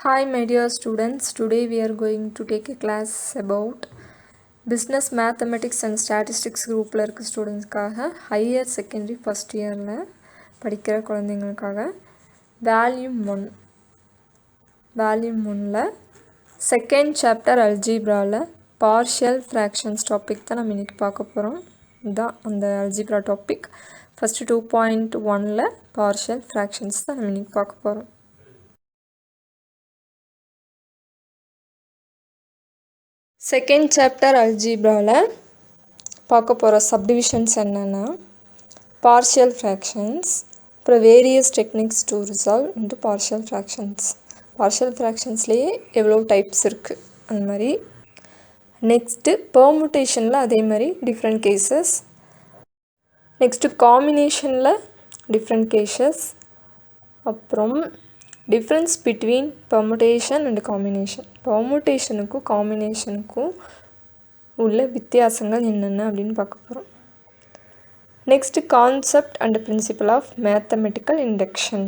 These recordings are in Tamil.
Hi my dear students, today we are going to take a class about business mathematics and statistics groupல இருக்க ஸ்டூடெண்ட்ஸ்க்காக ஹையர் செகண்டரி ஃபஸ்ட் இயரில் படிக்கிற குழந்தைங்களுக்காக வால்யூம் ஒன்னில் செகண்ட் சாப்டர் அல்ஜீப்ராவில் பார்ஷியல் ஃப்ராக்ஷன்ஸ் டாபிக் தான் நம்ம இன்றைக்கி பார்க்க போகிறோம். இதுதான் அந்த அல்ஜீப்ரா டாபிக். ஃபஸ்ட்டு 2.1ல் பார்ஷியல் ஃப்ராக்ஷன்ஸ் தான் நம்ம இன்றைக்கி பார்க்க போகிறோம். செகண்ட் சாப்டர் அல்ஜீப்ராவில் பார்க்க போகிற சப்டிவிஷன்ஸ் என்னென்னா பார்ஷியல் ஃப்ராக்ஷன்ஸ், அப்புறம் various techniques to resolve into partial fractions. பார்ஷியல் ஃப்ராக்ஷன்ஸ்லேயே எவ்வளோ டைப்ஸ் இருக்குது அந்த மாதிரி. நெக்ஸ்ட்டு பெர்முட்டேஷனில் அதே மாதிரி டிஃப்ரெண்ட் கேசஸ். நெக்ஸ்ட்டு காம்பினேஷனில் டிஃப்ரெண்ட் கேசஸ். அப்புறம் difference between permutation and combination. பெர்முட்டேஷனுக்கும் காம்பினேஷனுக்கும் உள்ள வித்தியாசங்கள் என்னென்ன அப்படின்னு பார்க்க போகிறோம். Next concept and principle of mathematical induction.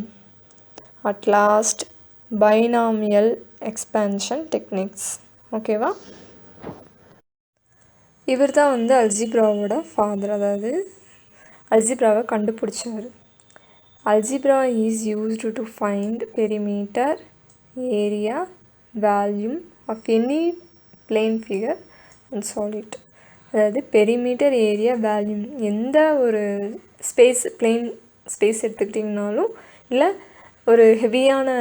At last binomial expansion techniques. ஓகேவா? இவர் தான் வந்து அல்ஜீப்ராவோட ஃபாதர், அதாவது அல்ஜீப்ராவை கண்டுபிடிச்சவர். Algebra is used to find perimeter, area, volume of any plane figure and solid. அதாவது பெரிமீட்டர், ஏரியா, வேல்யூம் எந்த ஒரு பிளேன் ஸ்பேஸ் எடுத்துக்கிட்டிங்கனாலும், இல்லை ஒரு ஹெவியான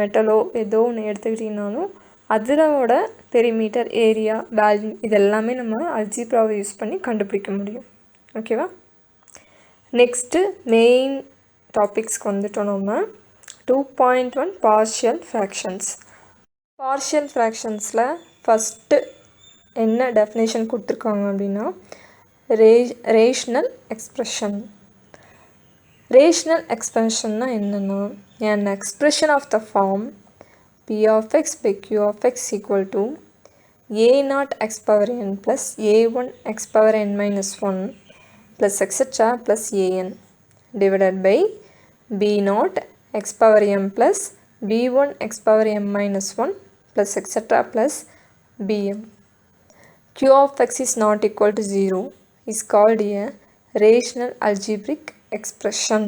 மெட்டலோ ஏதோ ஒன்று எடுத்துக்கிட்டிங்கனாலும் அதோட பெரிமீட்டர், ஏரியா, வேல்யூம் இதெல்லாமே நம்ம அல்ஜீப்ராவை யூஸ் பண்ணி கண்டுபிடிக்க முடியும். ஓகேவா? நெக்ஸ்ட்டு மெயின் டாபிக்ஸ்க்கு வந்துட்டோம். நம்ம 2.1 பார்ஷியல் ஃப்ராக்ஷன்ஸ். பார்ஷியல் ஃப்ராக்ஷன்ஸில் ஃபஸ்ட்டு என்ன டெஃபினேஷன் கொடுத்துருக்காங்க அப்படின்னா ரேஷ்னல் எக்ஸ்ப்ரெஷன். ரேஷ்னல் எக்ஸ்ப்ரெஷன்னா என்னென்னா an expression of the form p of x by q of x equal to a0 x power n plus a1 x power n minus 1 plus etc plus an divided by b0 x power m plus b1 x power m minus 1 plus etc plus bm. q of x is not equal to 0 is called a rational algebraic expression.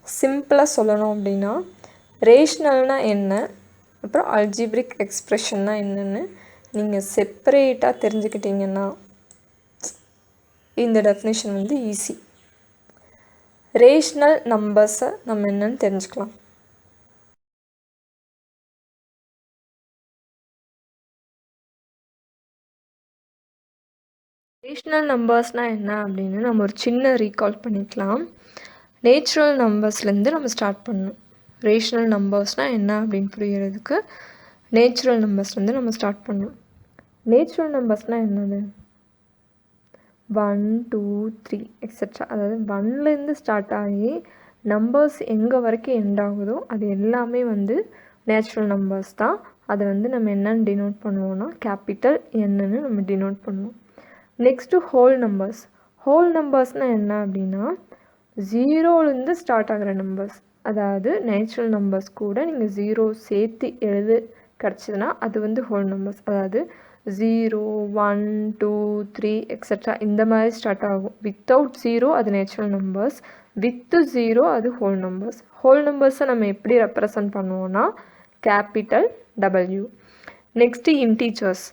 சிம்பிளாக சொல்லணும் அப்படின்னா ரேஷ்னல்னால் என்ன, அப்புறம் அல்ஜிப்ரிக் எக்ஸ்ப்ரெஷன்னா என்னென்னு நீங்கள் செப்பரேட்டாக தெரிஞ்சுக்கிட்டிங்கன்னா இந்த டெஃபினேஷன் வந்து ஈஸி. ரேஷ்னல் நம்பர்ஸை நம்ம என்னன்னு தெரிஞ்சுக்கலாம். ரேஷ்னல் நம்பர்ஸ்னால் என்ன அப்படின்னு நம்ம ஒரு சின்ன ரீகால் பண்ணிக்கலாம். நேச்சுரல் நம்பர்ஸ்லேருந்து நம்ம ஸ்டார்ட் பண்ணணும். ரேஷ்னல் நம்பர்ஸ்னால் என்ன அப்படின்னு புரிகிறதுக்கு நேச்சுரல் நம்பர்ஸ்லேருந்து நம்ம ஸ்டார்ட் பண்ணணும். நேச்சுரல் நம்பர்ஸ்னால் என்னது? 1 2 3 எக்ஸட்ரா, அதாவது 1லேருந்து ஸ்டார்ட் ஆகி நம்பர்ஸ் எங்கே வரைக்கும் எண்ட் ஆகுதோ அது எல்லாமே வந்து நேச்சுரல் நம்பர்ஸ் தான். அதை வந்து நம்ம என்னென்னு டினோட் பண்ணுவோம்னா கேபிட்டல் என்னன்னு நம்ம டினோட் பண்ணுவோம். Next whole numbers. ஹோல் நம்பர்ஸ்னால் என்ன அப்படின்னா 0லேருந்து ஸ்டார்ட் ஆகிற நம்பர்ஸ், அதாவது நேச்சுரல் நம்பர்ஸ் கூட நீங்கள் 0 சேர்த்து கிடச்சிதுன்னா அது வந்து ஹோல் நம்பர்ஸ். அதாவது 0 1 2 3 எக்ஸட்ரா இந்த மாதிரி ஸ்டார்ட் ஆகும். வித்தவுட் 0 அது நேச்சுரல் நம்பர்ஸ், வித் 0 அது ஹோல் நம்பர்ஸ். ஹோல் நம்பர்ஸை நம்ம எப்படி ரெப்ரசன்ட் பண்ணுவோம்னா capital W. Next integers.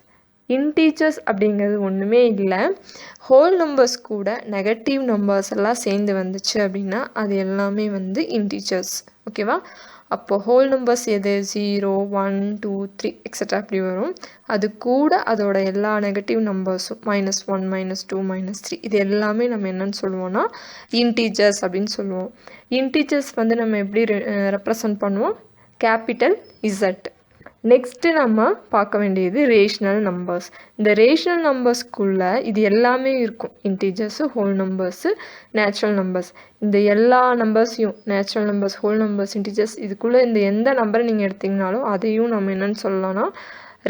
Integers அப்படிங்கிறது ஒன்றுமே இல்லை, ஹோல் நம்பர்ஸ் கூட நெகட்டிவ் நம்பர்ஸ் எல்லாம் சேர்ந்து வந்துச்சு அப்படின்னா அது எல்லாமே வந்து இன்டீஜர்ஸ். ஓகேவா? அப்போது ஹோல் நம்பர்ஸ் எது? 0 1 2 3 எக்ஸட்ரா அப்படி வரும். அது கூட அதோட எல்லா நெகட்டிவ் நம்பர்ஸும் -1 -2 -3 இது எல்லாமே நம்ம என்னன்னு சொல்லுவோம்னா இன்டீஜர்ஸ் அப்படின்னு சொல்லுவோம். இன்டீஜர்ஸ் வந்து நம்ம எப்படி ரெப்ரசன்ட் பண்ணுவோம்? Capital Z. நெக்ஸ்ட்டு நம்ம பார்க்க வேண்டியது ரேஷ்னல் நம்பர்ஸ். இந்த ரேஷ்னல் நம்பர்ஸ்க்குள்ளே இது எல்லாமே இருக்கும். Integers, whole numbers, natural numbers. இந்த எல்லா நம்பர்ஸையும் natural numbers, whole numbers, integers இதுக்குள்ளே இந்த எந்த நம்பரை நீங்கள் எடுத்திங்கனாலும் அதையும் நம்ம என்னென்னு சொல்லலாம்னா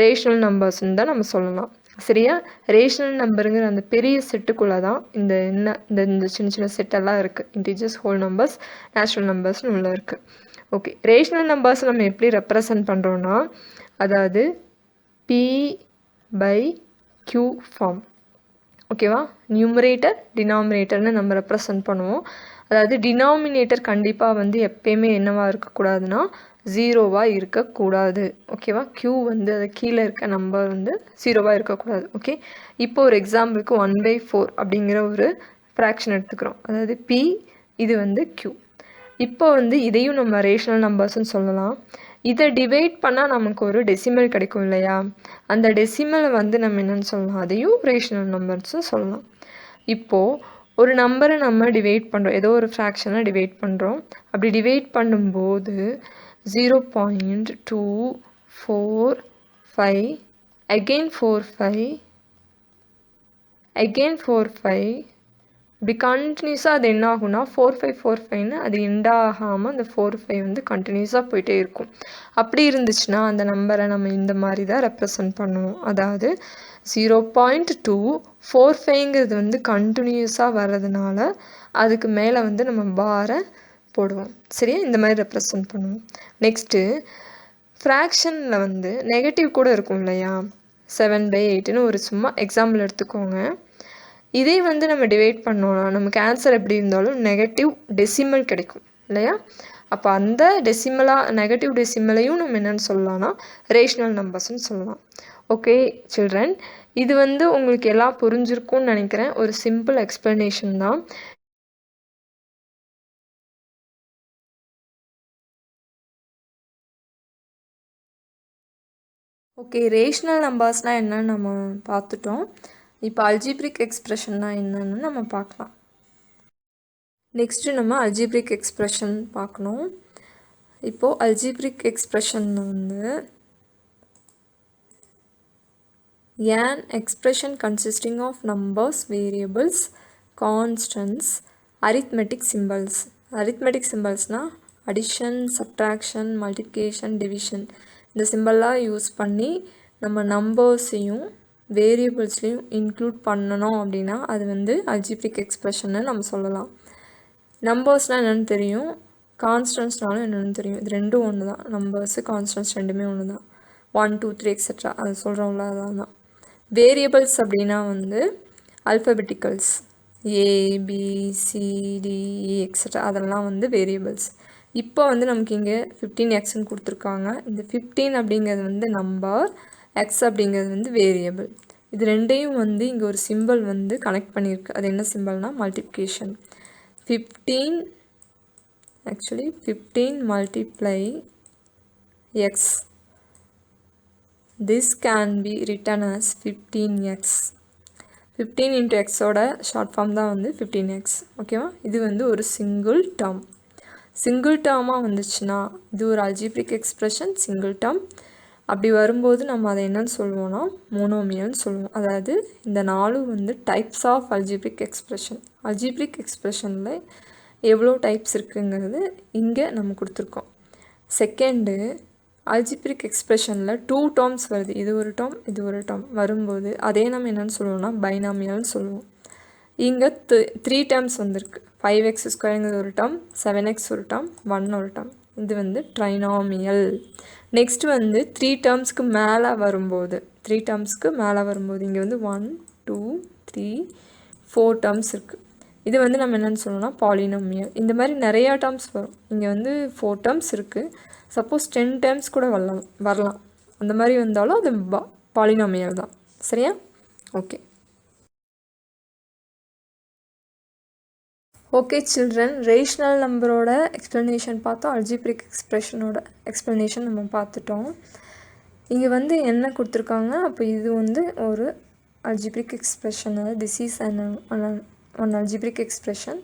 ரேஷ்னல் நம்பர்ஸ்ன்னு தான் நம்ம சொல்லலாம். சரியா? ரேஷ்னல் நம்பருங்கிற அந்த பெரிய செட்டுக்குள்ளே தான் இந்த சின்ன சின்ன செட்டெல்லாம் இருக்குது. இன்டீஜர்ஸ், ஹோல் நம்பர்ஸ், நேச்சுரல் நம்பர்ஸ்னு உள்ள இருக்குது. ஓகே, ரேஷனல் நம்பர்ஸ் நம்ம எப்படி ரெப்ரசன்ட் பண்ணுறோன்னா, அதாவது P/Q ஃபார்ம். ஓகேவா, நியூமரேட்டர் டினாமினேட்டர்னு நம்ம ரெப்ரசன்ட் பண்ணுவோம். அதாவது டினாமினேட்டர் கண்டிப்பாக வந்து எப்பயுமே என்னவாக இருக்கக்கூடாதுன்னா ஜீரோவாக இருக்கக்கூடாது. ஓகேவா, க்யூ வந்து அது கீழே இருக்க நம்பர் வந்து ஜீரோவாக இருக்கக்கூடாது. ஓகே, இப்போ ஒரு எக்ஸாம்பிளுக்கு 1/4 அப்படிங்கிற ஒரு ஃப்ராக்ஷன் எடுத்துக்கிறோம். அதாவது P, இது வந்து Q. இப்போ வந்து இதையும் நம்ம ரேஷனல் நம்பர்ஸ்ன்னு சொல்லலாம். இதை டிவைட் பண்ணால் நமக்கு ஒரு டெசிமல் கிடைக்கும் இல்லையா, அந்த டெசிமலை வந்து நம்ம என்னென்னு சொல்லலாம், அதையும் ரேஷனல் நம்பர்ஸ்னு சொல்லலாம். இப்போது ஒரு நம்பரை நம்ம டிவைட் பண்ணுறோம், ஏதோ ஒரு ஃப்ராக்ஷனை டிவைட் பண்ணுறோம். அப்படி டிவைட் பண்ணும்போது 0.245 again 45 again 45 இப்படி கண்டினியூஸாக அது என்ன ஆகும்னா 4545ன்னு அது எண்டாகாமல் அந்த 45 வந்து கண்டினியூஸாக போயிட்டே இருக்கும். அப்படி இருந்துச்சுன்னா அந்த நம்பரை நம்ம இந்த மாதிரி தான் ரெப்ரசன்ட் பண்ணுவோம். அதாவது 0.245ங்கிறது வந்து கண்டினியூஸாக வர்றதுனால அதுக்கு மேலே வந்து நம்ம பாரை போடுவோம். சரியா, இந்த மாதிரி ரெப்ரசன்ட் பண்ணுவோம். நெக்ஸ்ட்டு ஃப்ராக்ஷனில் வந்து நெகட்டிவ் கூட இருக்கும் இல்லையா, 7/8ன்னு ஒரு சும்மா எக்ஸாம்பிள் எடுத்துக்கோங்க. இதே வந்து நம்ம டிவைட் பண்ணோன்னா நமக்கு ஆன்சர் எப்படி இருந்தாலும் நெகட்டிவ் டெசிமல் கிடைக்கும் இல்லையா. அப்போ அந்த நெகட்டிவ் டெசிமலையும் நம்ம என்னென்னு சொல்லலாம்னா ரேஷனல் நம்பர்ஸ்ன்னு சொல்லலாம். ஓகே சில்ட்ரன், இது வந்து உங்களுக்கு எல்லாம் புரிஞ்சிருக்கும்னு நினைக்கிறேன். ஒரு சிம்பிள் எக்ஸ்ப்ளனேஷன் தான். ஓகே, ரேஷனல் நம்பர்ஸ்னால் என்னன்னு நம்ம பார்த்துட்டோம். இப்போ அல்ஜிப்ரிக் எக்ஸ்ப்ரெஷன்னா என்னன்னு நம்ம பார்க்கலாம். நெக்ஸ்ட்டு நம்ம அல்ஜிப்ரிக் எக்ஸ்ப்ரெஷன் பார்க்கணும். இப்போது அல்ஜிப்ரிக் எக்ஸ்ப்ரெஷனில் வந்து an expression consisting of numbers, variables, constants, arithmetic symbols. arithmetic symbolsனால் அடிஷன், சப்ட்ராக்ஷன், மல்டிப்ளிகேஷன், டிவிஷன், இந்த சிம்பிளாக யூஸ் பண்ணி நம்ம நம்பர்ஸையும் வேரியபிள்ஸ்லையும் இன்க்ளூட் பண்ணணும் அப்படின்னா அது வந்து அல்ஜிப்ரிக் எக்ஸ்ப்ரெஷன்னு நம்ம சொல்லலாம். நம்பர்ஸ்னால் என்னென்னு தெரியும், கான்ஸ்டன்ட்ஸ்னாலும் என்னென்னு தெரியும். இது ரெண்டும் ஒன்று தான். நம்பர்ஸு கான்ஸ்டன்ட்ஸ் ரெண்டுமே ஒன்று தான். 1 2 3 எக்ஸெட்ரா அது சொல்கிறோம்ல, அதான் தான். வேரியபிள்ஸ் அப்படின்னா வந்து அல்ஃபபெட்டிக்கல்ஸ் ABCDE எக்ஸெட்ரா அதெல்லாம் வந்து வேரியபிள்ஸ். இப்போ வந்து நமக்கு இங்கே 15xன்னு கொடுத்துருக்காங்க. இந்த 15 அப்படிங்கிறது வந்து நம்பர், எக்ஸ் அப்படிங்கிறது வந்து வேரியபிள். இது ரெண்டையும் வந்து இங்கே ஒரு சிம்பிள் வந்து கனெக்ட் பண்ணியிருக்கு. அது என்ன சிம்பிள்னால் multiplication. 15 multiply x. This can be written as 15x. 15 into x ஓட ஷார்ட் ஃபார்ம் தான் வந்து 15x. ஓகேவா, இது வந்து ஒரு சிங்கிள் டேர்ம். சிங்கிள் டேர்மாக வந்துச்சுன்னா இது ஒரு அல்ஜிப்ரிக் எக்ஸ்ப்ரெஷன், சிங்கிள் டேர்ம். அப்படி வரும்போது நம்ம அதை என்னன்னு சொல்லுவோம்னா மோனோமியல்னு சொல்லுவோம். அதாவது இந்த நாலும் வந்து types of algebraic expression. Algebraic எக்ஸ்ப்ரெஷனில் எவ்வளோ டைப்ஸ் இருக்குங்கிறது இங்கே நம்ம கொடுத்துருக்கோம். செகண்டு, அல்ஜிப்ரிக் எக்ஸ்ப்ரெஷனில் 2 டேர்ம்ஸ் வருது. இது ஒரு டேர்ம், இது ஒரு டேர்ம் வரும்போது அதே நம்ம என்னென்னு சொல்லுவோம்னா பைனாமியல்னு சொல்லுவோம். இங்கே 3 டேர்ம்ஸ் வந்திருக்கு. 5x² ஒரு டேர்ம், 7x ஒரு டேர்ம், 1 ஒரு டேர்ம். இது வந்து ட்ரைனாமியல். நெக்ஸ்ட் வந்து 3 டேர்ம்ஸ்க்கு மேலே வரும்போது இங்கே வந்து 1 2 3 4 டேர்ம்ஸ் இருக்குது. இது வந்து நம்ம என்னென்னு சொல்லணும்னா பாலினாமியல். இந்த மாதிரி நிறையா டேர்ம்ஸ் வரும். இங்கே வந்து 4 டேர்ம்ஸ் இருக்குது. சப்போஸ் 10 டேர்ம்ஸ் கூட வரலாம். அந்த மாதிரி வந்தாலும் அது பாலினாமியல் தான். சரியா, ஓகே. ஓகே சில்ட்ரன், ரேஷனல் நம்பரோட எக்ஸ்ப்ளனேஷன் பார்த்தோம். அல்ஜிப்ரிக் எக்ஸ்ப்ரெஷனோட எக்ஸ்ப்ளனேஷன் நம்ம பார்த்துட்டோம். இங்கே வந்து என்ன கொடுத்துருக்காங்க, அப்போ இது வந்து ஒரு algebraic expression. This is one algebraic expression,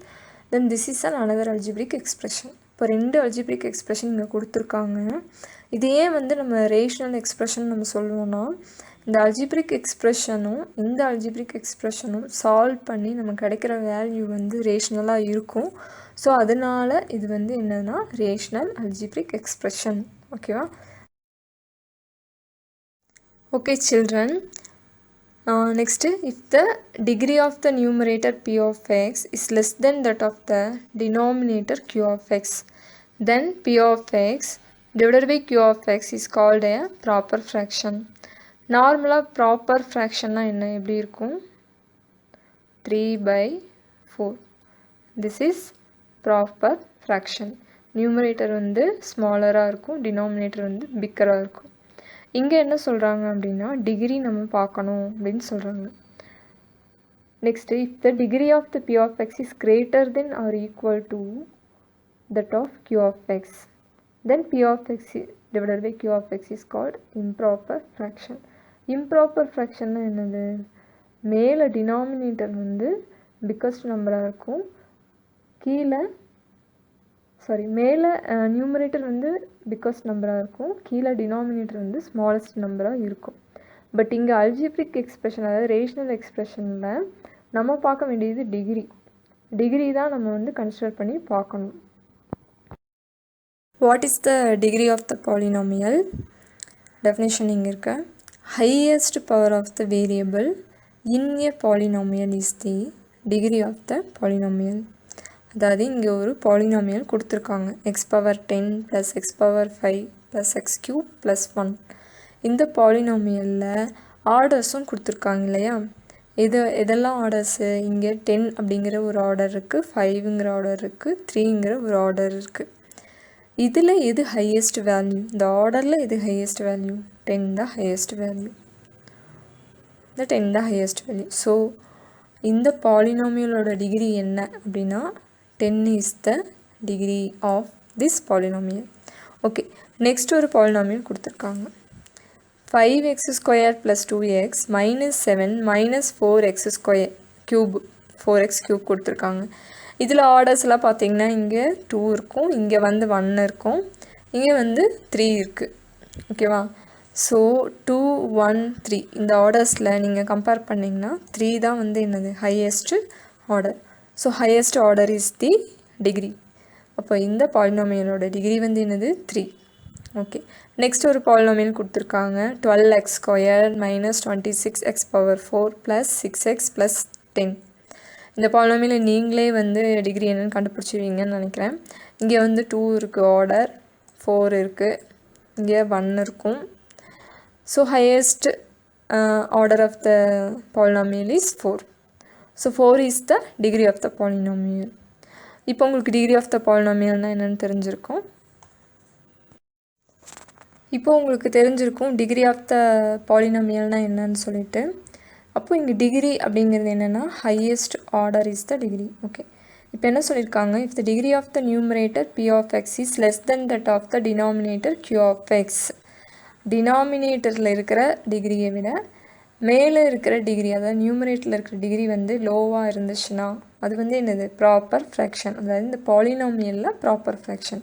then this is another algebraic expression. இப்போ 2 algebraic expression இங்கே கொடுத்துருக்காங்க. இதையே வந்து நம்ம ரேஷனல் எக்ஸ்ப்ரெஷன் நம்ம சொல்லுவோம்னா இந்த அல்ஜிப்ரிக் எக்ஸ்ப்ரெஷனும் சால்வ் பண்ணி நமக்கு கிடைக்கிற வேல்யூ வந்து ரேஷனலாக இருக்கும். ஸோ அதனால் இது வந்து என்னன்னா ரேஷனல் அல்ஜிப்ரிக் எக்ஸ்ப்ரெஷன். ஓகேவா, okay children. Next, if the degree of the numerator p of x is less than that of the denominator q of x, then p of x divided by q of x is called a proper fraction. நார்மலாக ப்ராப்பர் ஃப்ராக்ஷன்னா என்ன எப்படி இருக்கும்? 3/4. This is proper fraction. Numerator வந்து ஸ்மாலராக இருக்கும், டினாமினேட்டர் வந்து பிக்கராக இருக்கும். இங்கே என்ன சொல்கிறாங்க அப்படின்னா டிகிரி நம்ம பார்க்கணும் அப்படின்னு சொல்கிறாங்க. Next if the degree of the p of x is greater than or equal to that of q of x, then p of x divided by q of x is called improper fraction. improper ஃப்ராக்ஷன்னா என்னது? மேலே டினாமினேட்டர் வந்து பிக்கஸ்ட் நம்பராக இருக்கும், கீழே மேலே நியூமரேட்டர் வந்து பிக்கஸ்ட் நம்பராக இருக்கும், கீழே டினாமினேட்டர் வந்து ஸ்மாலஸ்ட் நம்பராக இருக்கும். பட் இங்கே அல்ஜிப்ரிக் எக்ஸ்பிரஷன், அதாவது ரேஷனல் எக்ஸ்பிரஷனில் நம்ம பார்க்க வேண்டியது டிகிரி தான் நம்ம வந்து கன்சிடர் பண்ணி பார்க்கணும். What is the degree of the polynomial? Definition இங்கே இருக்க. highest power of the variable in a polynomial is the degree of the polynomial. அதாவது இங்கே ஒரு பாலினாமியல் கொடுத்துருக்காங்க, X power 10 + X power 5 + X cube + 1. இந்த பாலினாமியலில் ஆர்டர்ஸும் கொடுத்துருக்காங்க இல்லையா? எதெல்லாம் ஆர்டர்ஸு? இங்கே 10 அப்படிங்கிற ஒரு ஆர்டர் இருக்குது, 5ங்கிற ஆர்டர் இருக்குது, 3ங்கிற ஒரு ஆர்டர் இருக்குது. இதில் எது ஹையஸ்ட் வேல்யூ? இந்த ஆர்டரில் எது ஹையஸ்ட் வேல்யூ? 10 தான் ஹையஸ்ட் வேல்யூ. இந்த 10 தான் ஹையஸ்ட் வேல்யூ. ஸோ இந்த பாலினாமியலோட டிகிரி என்ன அப்படின்னா 10 is the degree of this polynomial. Okay, next ஒரு பாலினாமியல் கொடுத்துருக்காங்க. 5x² + 2x -7 -4x² cube 4x cube கொடுத்துருக்காங்க. இதில் ஆர்டர்ஸ்லாம் பார்த்தீங்கன்னா இங்கே 2 இருக்கும், இங்கே வந்து 1 இருக்கும், இங்கே வந்து 3 இருக்குது. ஓகேவா? ஸோ 2 1 3 இந்த ஆர்டர்ஸில் நீங்கள் கம்பேர் பண்ணிங்கன்னா 3 தான் வந்து என்னது highest order. So highest order is the degree. அப்போ இந்த பாலினாமியலோட டிகிரி வந்து என்னது 3. ஓகே, நெக்ஸ்ட் ஒரு பாலினாமியல் கொடுத்துருக்காங்க. 12x² - 26x⁴ + 6x + 10. இந்த பாலினாமியல் நீங்களே வந்து டிகிரி என்னென்னு கண்டுபிடிச்சிருவீங்கன்னு நினைக்கிறேன். இங்கே வந்து 2 இருக்குது ஆர்டர், 4 இருக்குது, இங்கே 1 இருக்கும். So highest order of the polynomial is 4. So 4 is the degree of the polynomial. இப்போ உங்களுக்கு டிகிரி ஆஃப் த பாலினாமியல்னால் என்னென்னு தெரிஞ்சிருக்கும். இப்போது உங்களுக்கு தெரிஞ்சிருக்கும் டிகிரி ஆஃப் த பாலினாமியல்னால் என்னன்னு சொல்லிட்டு. அப்போது இங்கே டிகிரி அப்படிங்கிறது என்னென்னா highest order is the degree. Okay, இப்போ என்ன சொல்லியிருக்காங்க? If the degree of the numerator p of x is less than that of the denominator q of x. டினாமினேட்டரில் இருக்கிற டிகிரியை விட மேலே இருக்கிற டிகிரி, அதாவது நியூமரேட்டரில் இருக்கிற டிகிரி வந்து லோவாக இருந்துச்சுன்னா அது வந்து என்னது ப்ராப்பர் ஃப்ராக்ஷன். அதாவது இந்த பாலினாமியலில் ப்ராப்பர் ஃப்ராக்ஷன்.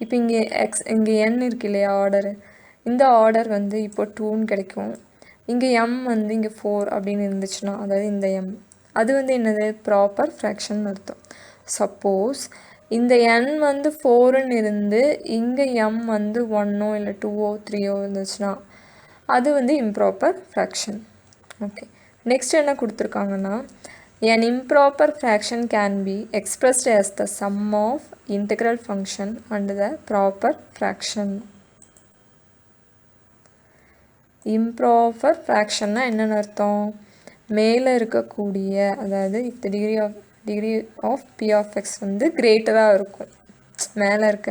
இப்போ இங்கே n இருக்கு இல்லையா ஆர்டரு, இந்த ஆர்டர் வந்து இப்போ 2ன்னு கிடைக்கும். இங்கே m வந்து இங்கே 4 அப்படின்னு இருந்துச்சுன்னா, அதாவது இந்த m, அது வந்து என்னது ப்ராப்பர் ஃப்ராக்ஷன் அர்த்தம். சப்போஸ் இந்த n வந்து 4ன்னு இருந்து இங்கே m வந்து 1ஓ இல்லை 2ஓ 3ஓ இருந்துச்சுன்னா அது வந்து இம்ப்ராப்பர் ஃப்ராக்ஷன். ஓகே, நெக்ஸ்ட் என்ன கொடுத்துருக்காங்கன்னா an improper fraction can be expressed as the sum of integral function and the proper fraction. Improper ஃப்ராக்ஷன்னா என்னென்னு அர்த்தம்? மேலே இருக்கக்கூடிய, அதாவது if the degree of p of x வந்து கிரேட்டராக இருக்கும், மேலே இருக்க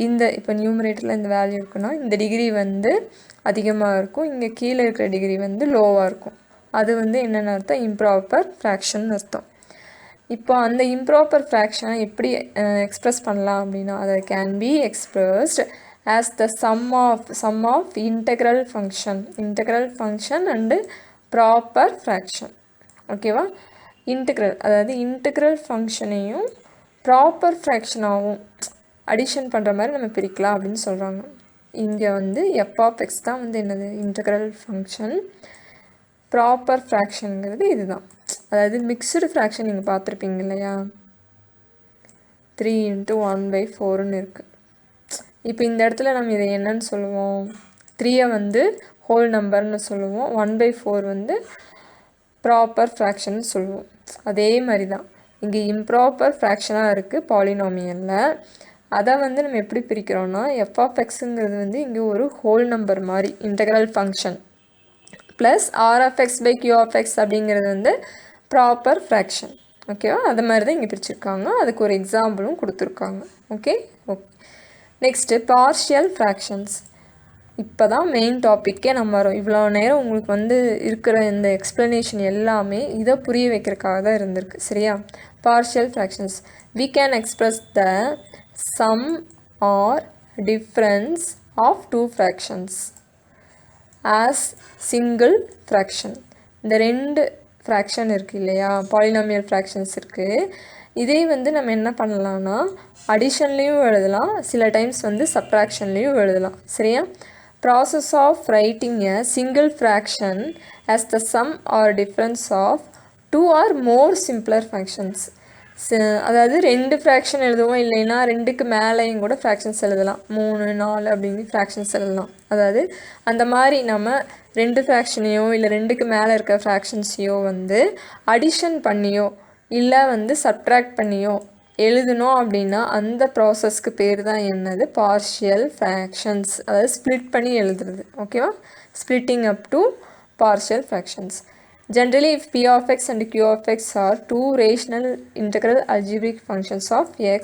இந்த இப்போ நியூமரேட்டரில் இந்த வேல்யூ இருக்குன்னா இந்த டிகிரி வந்து அதிகமாக இருக்கும், இங்கே கீழே இருக்கிற டிகிரி வந்து லோவாக இருக்கும். அது வந்து என்னென்னு அர்த்தம்? இம்ப்ராப்பர் ஃப்ராக்ஷன் அர்த்தம். இப்போ அந்த இம்ப்ராப்பர் ஃப்ராக்ஷனை எப்படி எக்ஸ்ப்ரெஸ் பண்ணலாம் அப்படின்னா அதை can be expressed as the sum of integral function and proper fraction. ஓகேவா? இன்டெக்ரல், அதாவது இன்டெக்ரல் ஃபங்க்ஷனையும் ப்ராப்பர் ஃப்ராக்ஷனாகவும் அடிஷன் பண்ணுற மாதிரி நம்ம பிரிக்கலாம் அப்படின்னு சொல்கிறாங்க. இங்கே வந்து f of x தான் வந்து என்னது இன்டெக்ரல் ஃபங்க்ஷன். ப்ராப்பர் ஃப்ராக்ஷனுங்கிறது இதுதான். அதாவது மிக்சடு ஃப்ராக்ஷன் நீங்கள் பார்த்துருப்பீங்க இல்லையா, 3 × 1/4ன்னு இருக்குது. இப்போ இந்த இடத்துல நம்ம இதை என்னன்னு சொல்லுவோம்? 3 வந்து ஹோல் நம்பர்னு சொல்லுவோம், 1/4 வந்து ப்ராப்பர் ஃப்ராக்ஷன் சொல்லுவோம். அதே மாதிரி தான் இங்கே இம்ப்ராப்பர் ஃப்ராக்ஷனாக இருக்குது பாலினாமியலில். அதை வந்து நம்ம எப்படி பிரிக்கிறோன்னா எஃப் ஆஃப் எக்ஸுங்கிறது வந்து இங்கே ஒரு ஹோல் நம்பர் மாதிரி integral function plus R of X by Q of X அப்படிங்கிறது வந்து ப்ராப்பர் ஃப்ராக்ஷன். ஓகேவா? அது மாதிரி தான் இங்கே பிரிச்சுருக்காங்க. அதுக்கு ஒரு எக்ஸாம்பிளும் கொடுத்துருக்காங்க. ஓகே. Next partial fractions. இப்போ தான் மெயின் டாப்பிக்கே நம்ம வரோம். இவ்வளோ நேரம் உங்களுக்கு வந்து இருக்கிற இந்த எக்ஸ்ப்ளனேஷன் எல்லாமே இதை புரிய வைக்கிறதுக்காக தான் இருந்திருக்கு. சரியா? Partial fractions. We can express the sum or difference of two fractions as single fraction. இந்த ரெண்டு ஃப்ராக்ஷன் இருக்குது இல்லையா, பாலினாமியல் ஃப்ராக்ஷன்ஸ் இருக்குது. இதே வந்து நம்ம என்ன பண்ணலான்னா அடிஷன்லேயும் எழுதலாம், சில டைம்ஸ் வந்து சப்ராக்ஷன்லேயும் எழுதலாம். சரியா? process of writing a single fraction as the sum or difference of two or more simpler fractions. அதாவது ரெண்டு ஃப்ராக்ஷன் எழுதுவோம், இல்லைன்னா ரெண்டுக்கு மேலேயும் கூட ஃப்ராக்ஷன்ஸ் எழுதலாம். 3 4 அப்படின்னு ஃப்ராக்ஷன்ஸ் எழுதலாம். அதாவது அந்த மாதிரி நம்ம ரெண்டு ஃப்ராக்ஷனையோ இல்லை ரெண்டுக்கு மேலே இருக்க ஃப்ராக்ஷன்ஸையோ வந்து அடிஷன் பண்ணியோ இல்லை வந்து சப்ட்ராக்ட் பண்ணியோ எழுதணும் அப்படின்னா அந்த ப்ராசஸ்க்கு பேர் தான் என்னது? Partial fractions. அதாவது ஸ்ப்ளிட் பண்ணி எழுதுறது. ஓகேவா? Splitting up to partial fractions. Generally, if p of x and q of x are two rational integral algebraic functions of x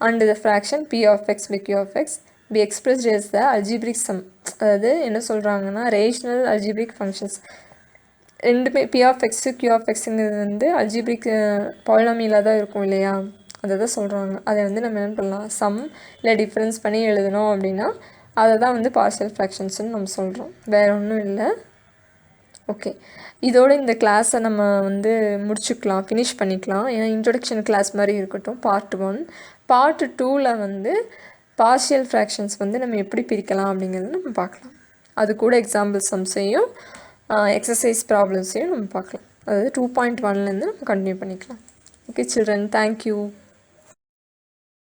and the fraction p of x by q of x be expressed as the algebraic sum. அதாவது என்ன சொல்கிறாங்கன்னா ரேஷ்னல் அல்ஜிப்ரிக் ஃபங்க்ஷன்ஸ் ரெண்டுமே p of x q of xங்கிறது வந்து அல்ஜிப்ரிக் பாலினாமியலாக தான் இருக்கும் இல்லையா, அதை தான் சொல்கிறாங்க. அதை வந்து நம்ம என்ன பண்ணலாம், சம் இல்லை டிஃப்ரென்ஸ் பண்ணி எழுதணும் அப்படின்னா அதை தான் வந்து பார்ஷியல் ஃப்ராக்ஷன்ஸ்னு நம்ம சொல்கிறோம். வேறு ஒன்றும் இல்லை. ஓகே, இதோடு இந்த கிளாஸை நம்ம வந்து முடிச்சுக்கலாம், ஃபினிஷ் பண்ணிக்கலாம். ஏன்னா இன்ட்ரொடக்ஷன் கிளாஸ் மாதிரி இருக்கட்டும். பார்ட் 1. பார்ட் 2ல் வந்து பார்ஷியல் ஃப்ராக்ஷன்ஸ் வந்து நம்ம எப்படி பிரிக்கலாம் அப்படிங்கிறது நம்ம பார்க்கலாம். அது கூட எக்ஸாம்பிள் சம்ஸையும் எக்ஸசைஸ் ப்ராப்ளம்ஸையும் நம்ம பார்க்கலாம். அதாவது 2.1லேருந்து நம்ம கண்டினியூ பண்ணிக்கலாம். Okay children, thank you.